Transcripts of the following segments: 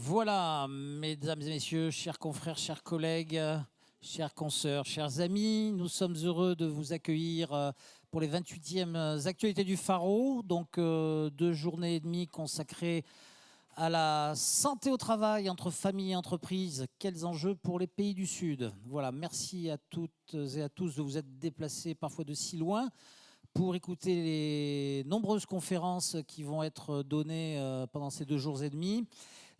Voilà, mesdames et messieurs, chers confrères, chers collègues, chers consoeurs, chers amis, nous sommes heureux de vous accueillir pour les 28e actualités du Pharo, donc 2 journées et demie consacrées à la santé au travail entre famille et entreprise. Quels enjeux pour les pays du Sud? Voilà, merci à toutes et à tous de vous être déplacés parfois de si loin pour écouter les nombreuses conférences qui vont être données pendant ces 2 jours et demi.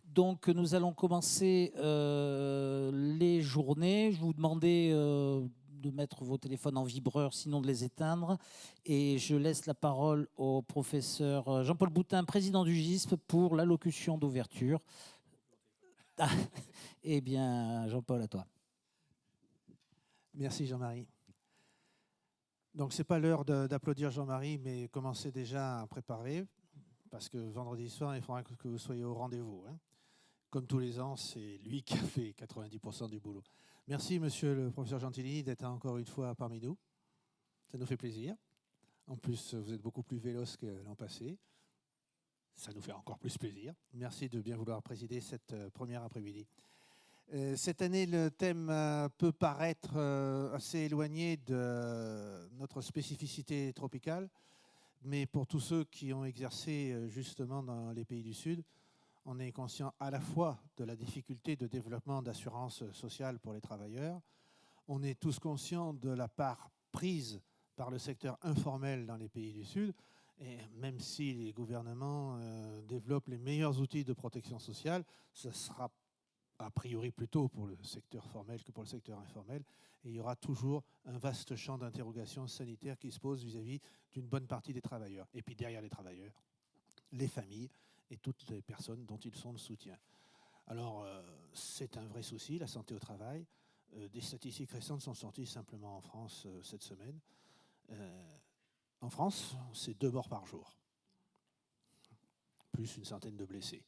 Donc nous allons commencer les journées. Je vais vous demander de mettre vos téléphones en vibreur, sinon de les éteindre. Et je laisse la parole au professeur Jean-Paul Boutin, président du GISP, pour l'allocution d'ouverture. Ah, eh bien, Jean-Paul, à toi. Merci Jean-Marie. Donc, ce n'est pas l'heure d'applaudir Jean-Marie, mais commencez déjà à préparer, parce que vendredi soir, il faudra que vous soyez au rendez-vous. Hein. Comme tous les ans, c'est lui qui a fait 90% du boulot. Merci, monsieur le professeur Gentilini, d'être encore une fois parmi nous. Ça nous fait plaisir. En plus, vous êtes beaucoup plus véloce que l'an passé. Ça nous fait encore plus plaisir. Merci de bien vouloir présider cette première après-midi. Cette année, le thème peut paraître assez éloigné de notre spécificité tropicale, mais pour tous ceux qui ont exercé justement dans les pays du Sud, on est conscient à la fois de la difficulté de développement d'assurance sociale pour les travailleurs, on est tous conscients de la part prise par le secteur informel dans les pays du Sud, et même si les gouvernements développent les meilleurs outils de protection sociale, ce sera a priori plutôt pour le secteur formel que pour le secteur informel. Et il y aura toujours un vaste champ d'interrogation sanitaire qui se pose vis-à-vis d'une bonne partie des travailleurs. Et puis derrière les travailleurs, les familles et toutes les personnes dont ils sont le soutien. Alors, c'est un vrai souci, la santé au travail. Des statistiques récentes sont sorties simplement en France cette semaine. En France, c'est 2 morts par jour, plus une centaine de blessés.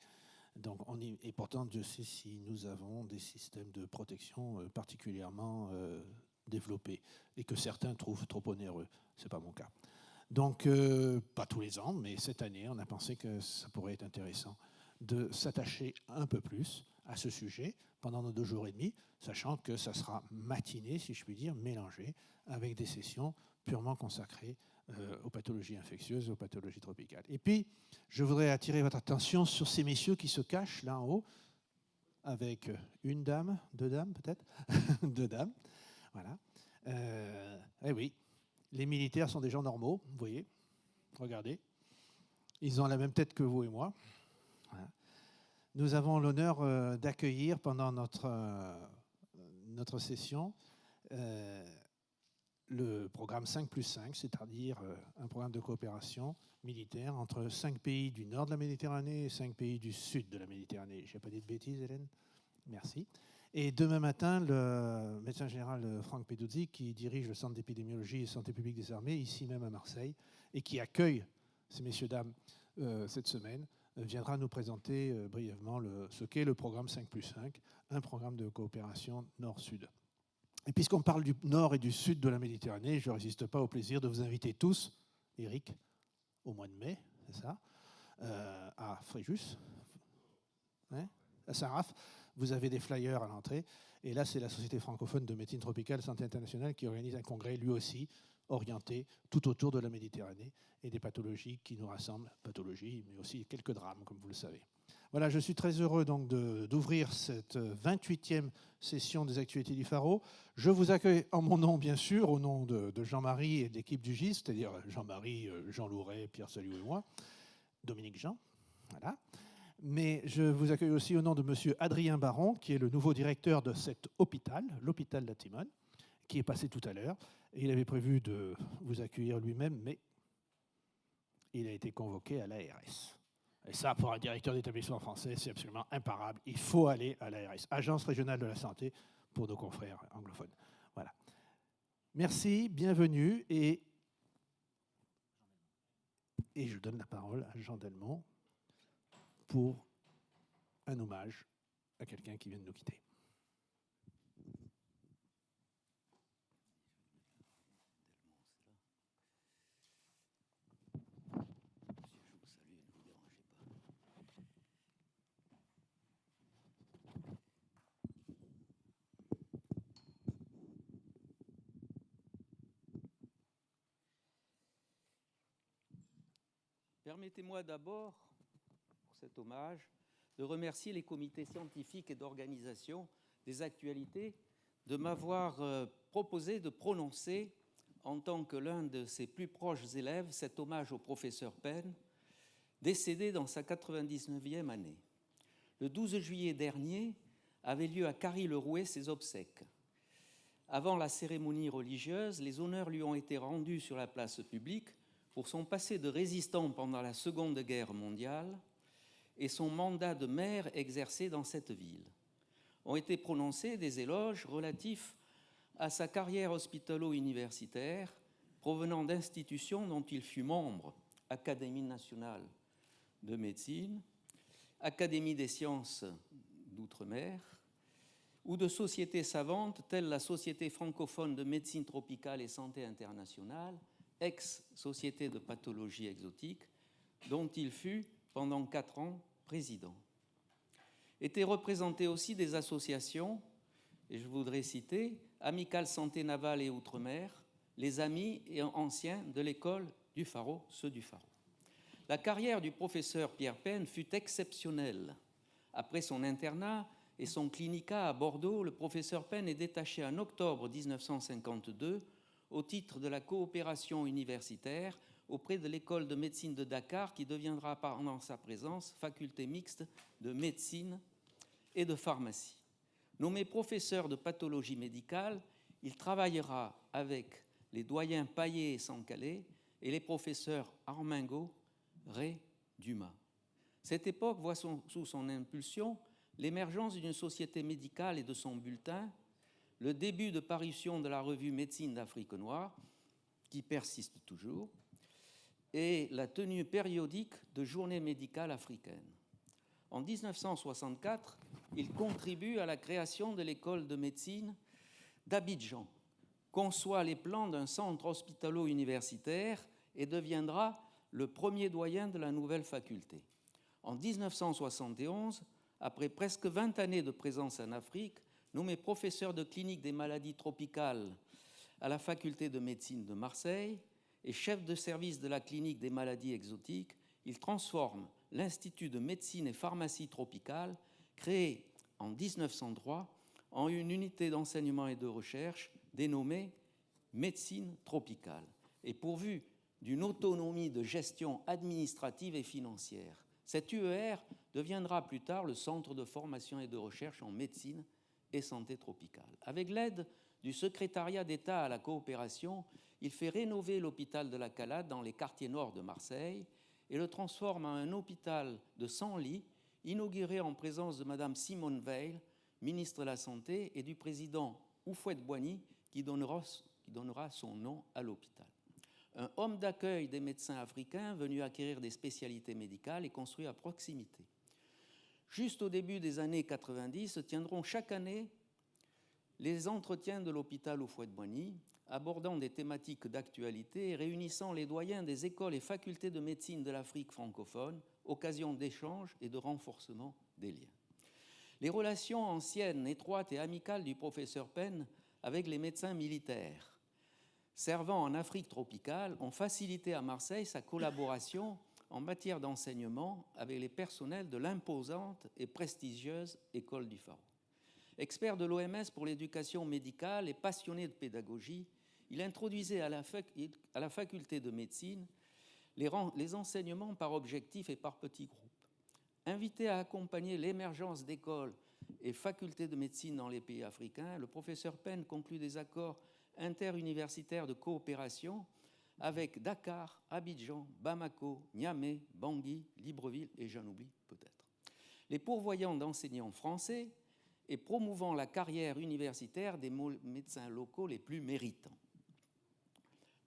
Donc et pourtant, Dieu sait si nous avons des systèmes de protection particulièrement développés et que certains trouvent trop onéreux. Ce n'est pas mon cas. Donc, pas tous les ans, mais cette année, on a pensé que ça pourrait être intéressant de s'attacher un peu plus à ce sujet pendant nos 2 jours et demi, sachant que ça sera matiné, si je puis dire, mélangé avec des sessions purement consacrées aux pathologies infectieuses et aux pathologies tropicales. Et puis, je voudrais attirer votre attention sur ces messieurs qui se cachent là en haut, avec une dame, 2 dames peut-être, 2 dames, voilà. Eh oui, les militaires sont des gens normaux, vous voyez, regardez, ils ont la même tête que vous et moi. Voilà. Nous avons l'honneur d'accueillir pendant notre session le programme 5+5, c'est-à-dire un programme de coopération militaire entre 5 pays du nord de la Méditerranée et 5 pays du sud de la Méditerranée. Je n'ai pas dit de bêtises, Hélène? Merci. Et demain matin, le médecin général Franck Peduzzi, qui dirige le centre d'épidémiologie et santé publique des armées, ici même à Marseille, et qui accueille ces messieurs-dames cette semaine, viendra nous présenter brièvement ce qu'est le programme 5+5, un programme de coopération nord-sud. Et puisqu'on parle du nord et du sud de la Méditerranée, je ne résiste pas au plaisir de vous inviter tous, Eric, au mois de mai, c'est ça, à Fréjus, hein, à Saint-Raph. Vous avez des flyers à l'entrée. Et là, c'est la Société francophone de médecine tropicale Santé internationale qui organise un congrès, lui aussi, orienté tout autour de la Méditerranée et des pathologies qui nous rassemblent, pathologies, mais aussi quelques drames, comme vous le savez. Voilà, je suis très heureux donc d'ouvrir cette 28e session des actualités du Pharo. Je vous accueille en mon nom, bien sûr, au nom de Jean-Marie et de l'équipe du GIS, c'est-à-dire Jean-Marie, Jean Louret, Pierre Saliou et moi, Dominique Jean, voilà. Mais je vous accueille aussi au nom de M. Adrien Baron, qui est le nouveau directeur de cet hôpital, l'hôpital d'Atimone, qui est passé tout à l'heure. Il avait prévu de vous accueillir lui-même, mais il a été convoqué à l'ARS. Et ça, pour un directeur d'établissement français, c'est absolument imparable. Il faut aller à l'ARS, Agence régionale de la santé, pour nos confrères anglophones. Voilà. Merci, bienvenue. Et je donne la parole à Jean Delmont pour un hommage à quelqu'un qui vient de nous quitter. Permettez-moi d'abord, pour cet hommage, de remercier les comités scientifiques et d'organisation des actualités de m'avoir proposé de prononcer, en tant que l'un de ses plus proches élèves, cet hommage au professeur Penn, décédé dans sa 99e année. Le 12 juillet dernier avaient lieu à Carry-le-Rouet ses obsèques. Avant la cérémonie religieuse, les honneurs lui ont été rendus sur la place publique pour son passé de résistant pendant la Seconde Guerre mondiale et son mandat de maire exercé dans cette ville. Ont été prononcés des éloges relatifs à sa carrière hospitalo-universitaire provenant d'institutions dont il fut membre: Académie nationale de médecine, Académie des sciences d'outre-mer, ou de sociétés savantes telles la Société francophone de médecine tropicale et santé internationale, ex-société de pathologie exotique, dont il fut pendant 4 ans président. Étaient représentées aussi des associations, et je voudrais citer Amicale Santé Navale et Outre-mer, les amis et anciens de l'école du Pharo, ceux du Pharo. La carrière du professeur Pierre Penn fut exceptionnelle. Après son internat et son clinica à Bordeaux, le professeur Penn est détaché en octobre 1952 au titre de la coopération universitaire auprès de l'école de médecine de Dakar, qui deviendra pendant sa présence faculté mixte de médecine et de pharmacie. Nommé professeur de pathologie médicale, il travaillera avec les doyens Paillet et Sancalé et les professeurs Armingaud, Ray, Dumas. Cette époque voit sous son impulsion l'émergence d'une société médicale et de son bulletin, le début de parution de la revue Médecine d'Afrique noire, qui persiste toujours, et la tenue périodique de journées médicales africaines. En 1964, il contribue à la création de l'école de médecine d'Abidjan, conçoit les plans d'un centre hospitalo-universitaire et deviendra le premier doyen de la nouvelle faculté. En 1971, après presque 20 années de présence en Afrique, nommé professeur de clinique des maladies tropicales à la faculté de médecine de Marseille et chef de service de la clinique des maladies exotiques, il transforme l'Institut de médecine et pharmacie tropicale, créé en 1903, en une unité d'enseignement et de recherche dénommée médecine tropicale et pourvue d'une autonomie de gestion administrative et financière. Cette UER deviendra plus tard le centre de formation et de recherche en médecine et santé tropicale. Avec l'aide du secrétariat d'État à la coopération, il fait rénover l'hôpital de la Calade dans les quartiers nord de Marseille et le transforme en un hôpital de 100 lits, inauguré en présence de Mme Simone Veil, ministre de la Santé, et du président Houphouët-Boigny, qui donnera son nom à l'hôpital. Un homme d'accueil des médecins africains venus acquérir des spécialités médicales est construit à proximité. Juste au début des années 90, se tiendront chaque année les entretiens de l'hôpital Houphouët-Boigny, abordant des thématiques d'actualité et réunissant les doyens des écoles et facultés de médecine de l'Afrique francophone, occasion d'échanges et de renforcement des liens. Les relations anciennes, étroites et amicales du professeur Penn avec les médecins militaires servant en Afrique tropicale ont facilité à Marseille sa collaboration en matière d'enseignement avec les personnels de l'imposante et prestigieuse École du Pharo. Expert de l'OMS pour l'éducation médicale et passionné de pédagogie, il introduisait à la faculté de médecine les enseignements par objectifs et par petits groupes. Invité à accompagner l'émergence d'écoles et facultés de médecine dans les pays africains, le professeur Penn conclut des accords interuniversitaires de coopération avec Dakar, Abidjan, Bamako, Niamey, Bangui, Libreville et j'en oublie peut-être. Les pourvoyants d'enseignants français et promouvant la carrière universitaire des médecins locaux les plus méritants.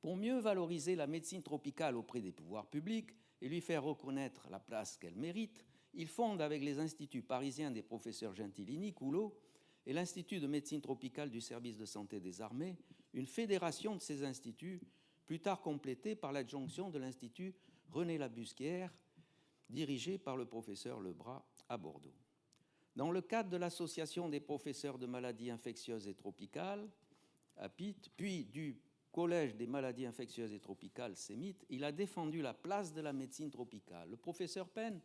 Pour mieux valoriser la médecine tropicale auprès des pouvoirs publics et lui faire reconnaître la place qu'elle mérite, il fonde avec les instituts parisiens des professeurs Gentilini, Coulot et l'Institut de médecine tropicale du service de santé des armées une fédération de ces instituts, plus tard complétée par l'adjonction de l'Institut René Labusquière, dirigé par le professeur Lebras à Bordeaux. Dans le cadre de l'Association des professeurs de maladies infectieuses et tropicales, APIT, puis du Collège des maladies infectieuses et tropicales, CEMIT, il a défendu la place de la médecine tropicale. Le professeur Penn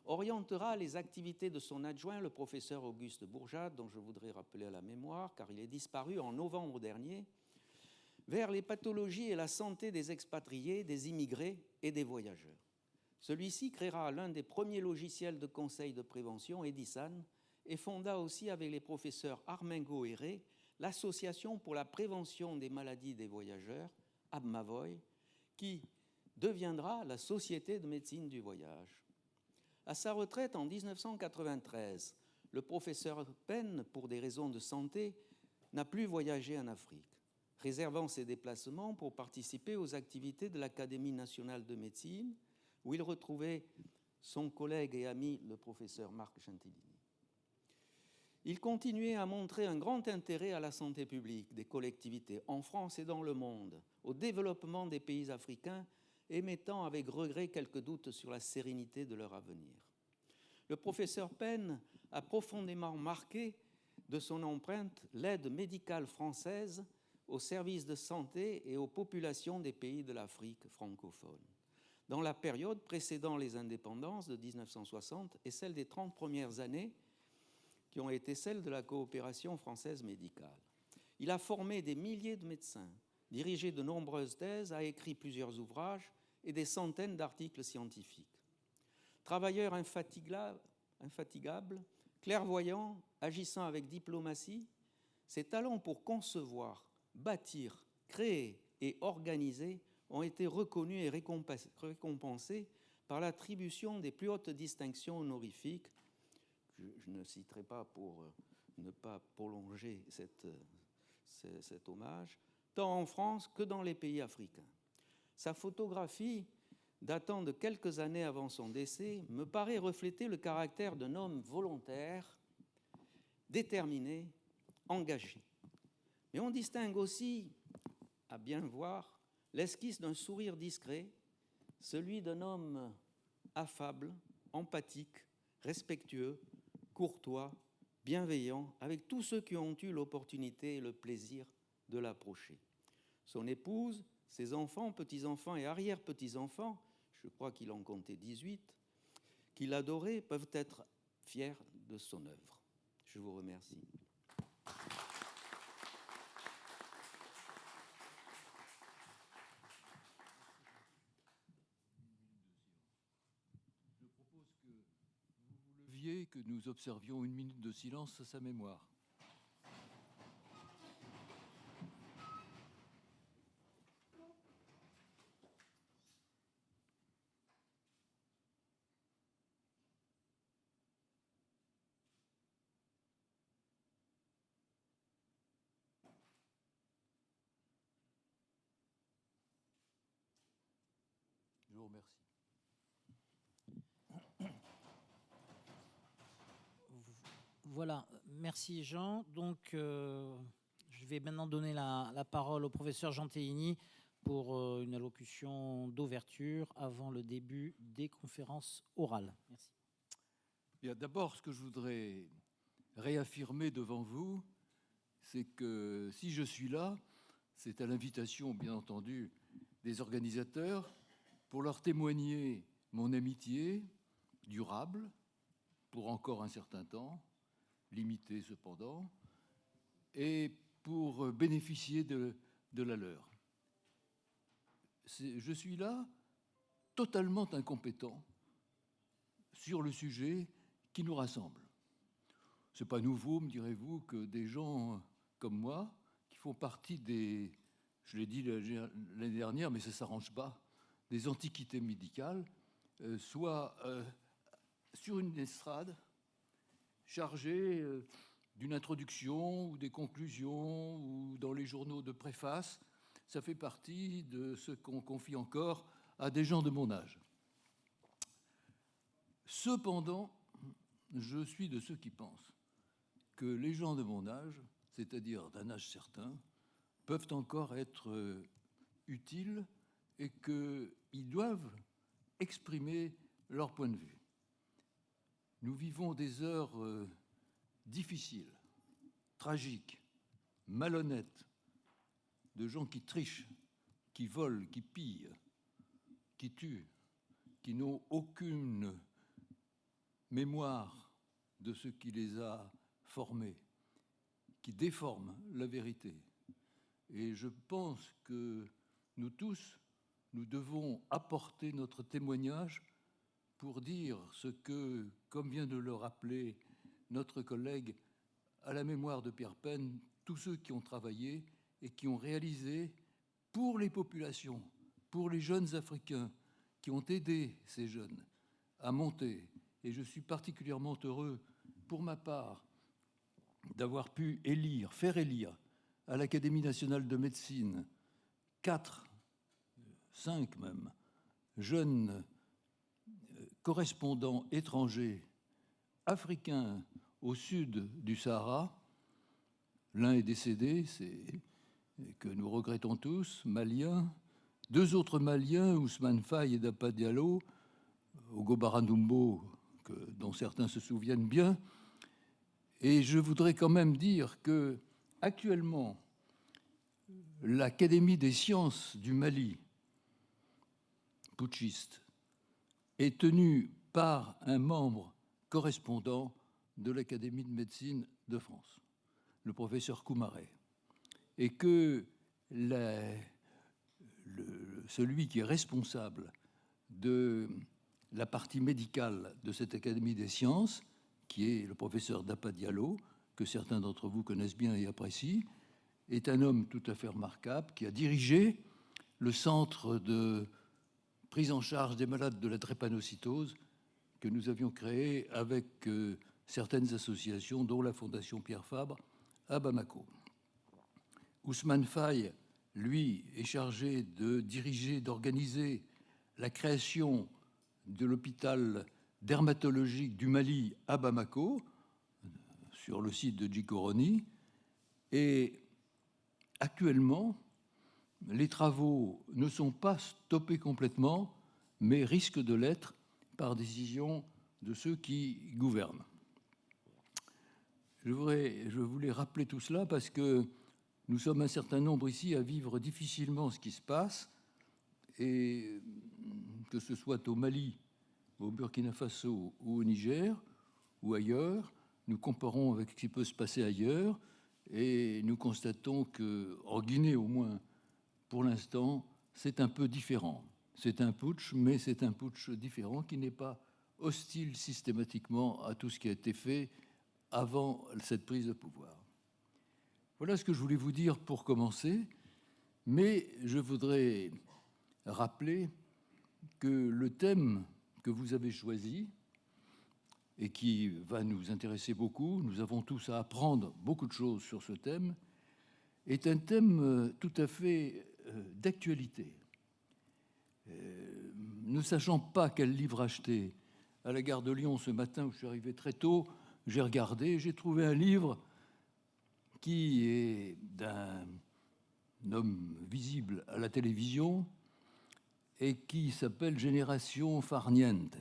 orientera les activités de son adjoint, le professeur Auguste Bourjat, dont je voudrais rappeler à la mémoire, car il est disparu en novembre dernier, vers les pathologies et la santé des expatriés, des immigrés et des voyageurs. Celui-ci créera l'un des premiers logiciels de conseil de prévention, Edisan, et fonda aussi avec les professeurs Armengo et Rey l'Association pour la prévention des maladies des voyageurs, ABMAVOY, qui deviendra la Société de médecine du voyage. À sa retraite en 1993, le professeur Penn, pour des raisons de santé, n'a plus voyagé en Afrique, réservant ses déplacements pour participer aux activités de l'Académie nationale de médecine, où il retrouvait son collègue et ami, le professeur Marc Gentilini. Il continuait à montrer un grand intérêt à la santé publique des collectivités en France et dans le monde, au développement des pays africains, émettant avec regret quelques doutes sur la sérénité de leur avenir. Le professeur Penn a profondément marqué de son empreinte l'aide médicale française aux services de santé et aux populations des pays de l'Afrique francophone, dans la période précédant les indépendances de 1960 et celle des 30 premières années qui ont été celles de la coopération française médicale. Il a formé des milliers de médecins, dirigé de nombreuses thèses, a écrit plusieurs ouvrages et des centaines d'articles scientifiques. Travailleur infatigable, clairvoyant, agissant avec diplomatie, ses talents pour concevoir, bâtir, créer et organiser ont été reconnus et récompensés par l'attribution des plus hautes distinctions honorifiques. Je ne citerai pas pour ne pas prolonger cet hommage, tant en France que dans les pays africains. Sa photographie, datant de quelques années avant son décès, me paraît refléter le caractère d'un homme volontaire, déterminé, engagé. Mais on distingue aussi, à bien voir, l'esquisse d'un sourire discret, celui d'un homme affable, empathique, respectueux, courtois, bienveillant, avec tous ceux qui ont eu l'opportunité et le plaisir de l'approcher. Son épouse, ses enfants, petits-enfants et arrière-petits-enfants, je crois qu'il en comptait 18, qui l'adoraient, peuvent être fiers de son œuvre. Je vous remercie. Que nous observions 1 minute de silence à sa mémoire. Je vous remercie. Voilà, merci Jean. Donc, je vais maintenant donner la parole au professeur Gentilini pour une allocution d'ouverture avant le début des conférences orales. Merci. Bien, d'abord, ce que je voudrais réaffirmer devant vous, c'est que si je suis là, c'est à l'invitation, bien entendu, des organisateurs pour leur témoigner mon amitié durable pour encore un certain temps, limité cependant, et pour bénéficier de la leur. Je suis là totalement incompétent sur le sujet qui nous rassemble. Ce n'est pas nouveau, me direz-vous, que des gens comme moi, qui font partie des, je l'ai dit l'année dernière, mais ça ne s'arrange pas, des antiquités médicales, soient sur une estrade chargés d'une introduction ou des conclusions ou dans les journaux de préface. Ça fait partie de ce qu'on confie encore à des gens de mon âge. Cependant, je suis de ceux qui pensent que les gens de mon âge, c'est-à-dire d'un âge certain, peuvent encore être utiles et qu'ils doivent exprimer leur point de vue. Nous vivons des heures difficiles, tragiques, malhonnêtes, de gens qui trichent, qui volent, qui pillent, qui tuent, qui n'ont aucune mémoire de ce qui les a formés, qui déforment la vérité. Et je pense que nous tous, nous devons apporter notre témoignage pour dire ce que, comme vient de le rappeler notre collègue, à la mémoire de Pierre Penn, tous ceux qui ont travaillé et qui ont réalisé pour les populations, pour les jeunes Africains, qui ont aidé ces jeunes à monter. Et je suis particulièrement heureux, pour ma part, d'avoir pu faire élire à l'Académie nationale de médecine 5 même, jeunes correspondants étrangers, africains au sud du Sahara. L'un est décédé, que nous regrettons tous, malien. 2 autres Maliens, Ousmane Faye et Dapa Diallo, Ogo Barandumbo, dont certains se souviennent bien. Et je voudrais quand même dire que, actuellement, l'Académie des sciences du Mali, putschiste, est tenue par un membre correspondant de l'Académie de médecine de France, le professeur Coumaret, et que celui qui est responsable de la partie médicale de cette Académie des sciences, qui est le professeur Dapa Diallo, que certains d'entre vous connaissent bien et apprécient, est un homme tout à fait remarquable qui a dirigé le centre de prise en charge des malades de la drépanocytose que nous avions créé avec certaines associations, dont la Fondation Pierre Fabre à Bamako. Ousmane Faye, lui, est chargé de diriger, d'organiser la création de l'hôpital dermatologique du Mali à Bamako, sur le site de Djikoroni. Et actuellement, les travaux ne sont pas stoppés complètement, mais risquent de l'être par décision de ceux qui gouvernent. Je voulais rappeler tout cela parce que nous sommes un certain nombre ici à vivre difficilement ce qui se passe, et que ce soit au Mali, au Burkina Faso ou au Niger ou ailleurs, nous comparons avec ce qui peut se passer ailleurs et nous constatons qu'en Guinée, au moins pour l'instant, c'est un peu différent. C'est un putsch, mais c'est un putsch différent qui n'est pas hostile systématiquement à tout ce qui a été fait avant cette prise de pouvoir. Voilà ce que je voulais vous dire pour commencer, mais je voudrais rappeler que le thème que vous avez choisi et qui va nous intéresser beaucoup, nous avons tous à apprendre beaucoup de choses sur ce thème, est un thème tout à fait d'actualité. Ne sachant pas quel livre acheter, à la gare de Lyon ce matin où je suis arrivé très tôt, j'ai regardé, j'ai trouvé un livre qui est d'un homme visible à la télévision et qui s'appelle Génération Farniente.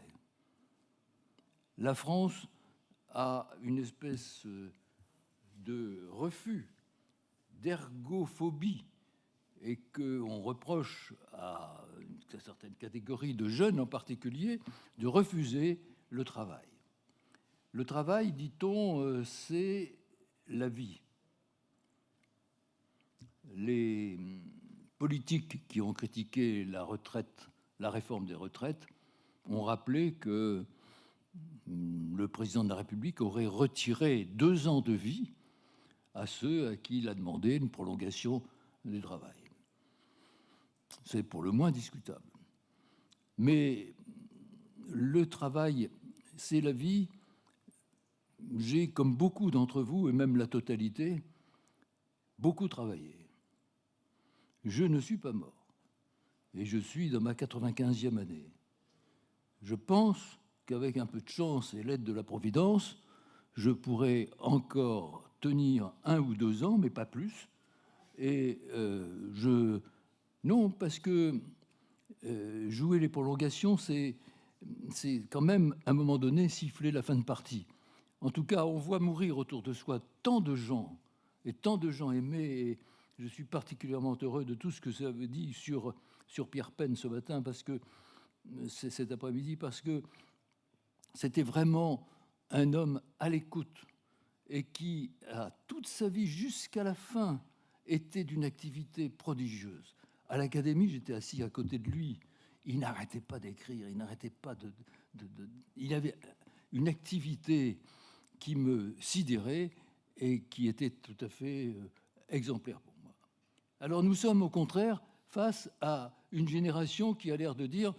La France a une espèce de refus, d'ergophobie, et qu'on reproche à une certaine catégorie de jeunes en particulier de refuser le travail. Le travail, dit-on, c'est la vie. Les politiques qui ont critiqué la retraite, la réforme des retraites, ont rappelé que le président de la République aurait retiré 2 ans de vie à ceux à qui il a demandé une prolongation du travail. C'est pour le moins discutable. Mais le travail, c'est la vie. J'ai, comme beaucoup d'entre vous, et même la totalité, beaucoup travaillé. Je ne suis pas mort. Et je suis dans ma 95e année. Je pense qu'avec un peu de chance et l'aide de la Providence, je pourrais encore tenir 1 ou 2 ans, mais pas plus. Et non, parce que jouer les prolongations, c'est quand même, à un moment donné, siffler la fin de partie. En tout cas, on voit mourir autour de soi tant de gens, et tant de gens aimés. je suis particulièrement heureux de tout ce que ça avait dit sur Pierre Penn ce matin, parce que cet après-midi, parce que c'était vraiment un homme à l'écoute et qui, a toute sa vie jusqu'à la fin, était d'une activité prodigieuse. À l'Académie, j'étais assis à côté de lui. Il n'arrêtait pas d'écrire, il n'arrêtait pas il avait une activité qui me sidérait et qui était tout à fait exemplaire pour moi. Alors nous sommes au contraire face à une génération qui a l'air de dire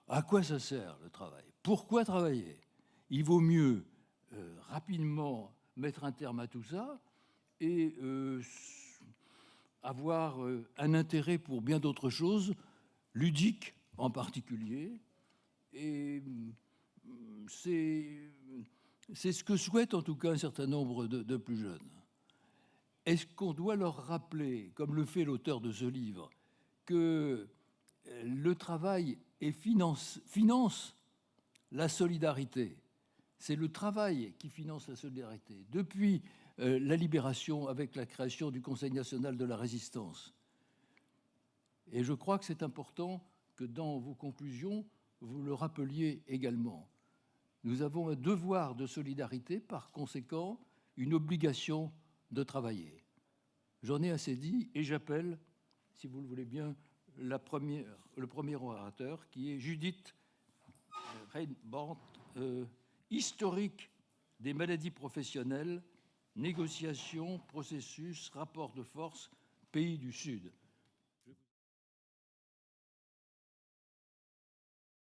à quoi ça sert le travail? Pourquoi travailler? Il vaut mieux rapidement mettre un terme à tout ça et avoir un intérêt pour bien d'autres choses, ludiques en particulier. Et c'est ce que souhaitent en tout cas un certain nombre de plus jeunes. Est-ce qu'on doit leur rappeler, comme le fait l'auteur de ce livre, que le travail finance la solidarité? C'est le travail qui finance la solidarité. Depuis la libération, avec la création du Conseil national de la résistance. Et je crois que c'est important que dans vos conclusions, vous le rappeliez également. Nous avons un devoir de solidarité, par conséquent, une obligation de travailler. J'en ai assez dit et j'appelle, si vous le voulez bien, le premier orateur, qui est Judith Reinbrandt, historique des maladies professionnelles, négociations, processus, rapports de force, pays du Sud.